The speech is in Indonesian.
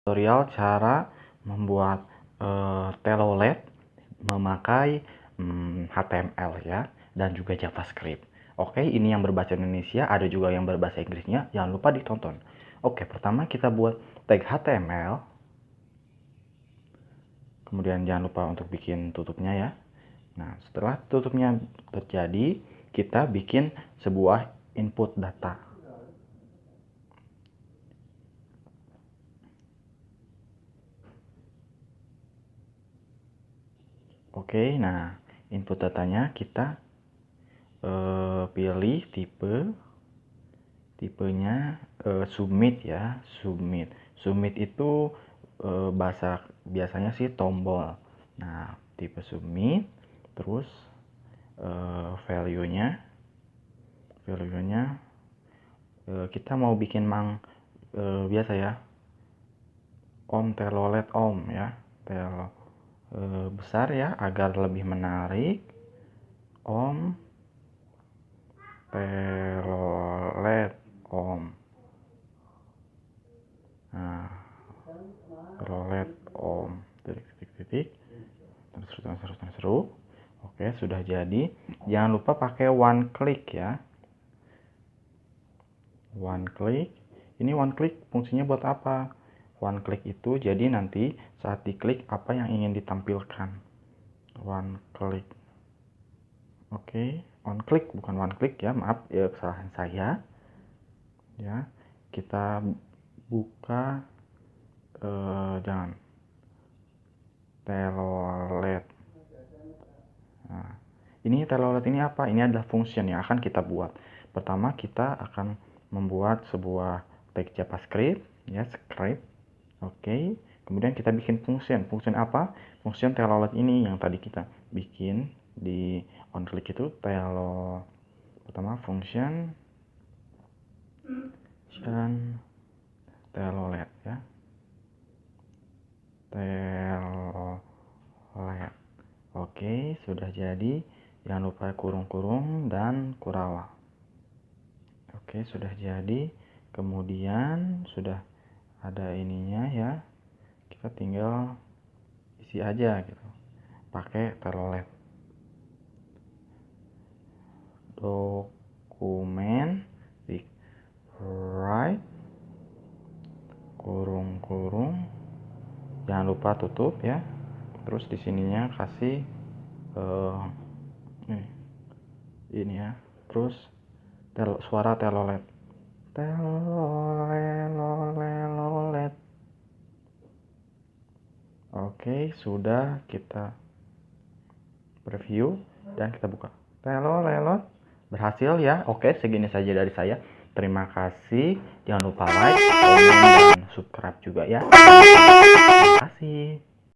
tutorial cara membuat telolet memakai HTML ya, dan juga JavaScript. Oke, ini yang berbahasa Indonesia, ada juga yang berbahasa Inggrisnya, jangan lupa ditonton. Oke, pertama kita buat tag HTML. Kemudian jangan lupa untuk bikin tutupnya ya. Nah, setelah tutupnya terjadi, kita bikin sebuah input data. Oke, nah input datanya kita pilih tipenya submit ya, submit itu biasanya sih tombol. Nah, tipe submit, terus value-nya kita mau bikin biasa ya, telolet ya, besar ya agar lebih menarik, telolet nah, telolet titik terus. Oke, sudah jadi. Jangan lupa pakai one click ya, one click. Ini one click fungsinya buat apa? One click itu jadi nanti saat diklik apa yang ingin ditampilkan. One click. Oke, on click bukan one click ya, maaf ya, kesalahan saya. Ya, kita buka jangan telolet. Nah, ini telolet ini apa? Ini adalah function yang akan kita buat. Pertama kita akan membuat sebuah tag JavaScript ya, script. Oke, kemudian kita bikin function apa? Function telolet ini yang tadi kita bikin di on click itu pertama function telolet ya, telolet. Oke, sudah jadi. Jangan lupa kurung-kurung dan kurawal. Oke, sudah jadi. Kemudian sudah ada ininya ya, kita tinggal isi aja gitu pakai telolet. Dokumen write kurung-kurung, jangan lupa tutup ya. Terus di sininya kasih ini ya, terus suara telolet. Telolet. Oke, sudah, kita preview dan kita buka. Telolet berhasil ya. Oke, segini saja dari saya. Terima kasih. Jangan lupa like, comment, dan subscribe juga ya. Terima kasih.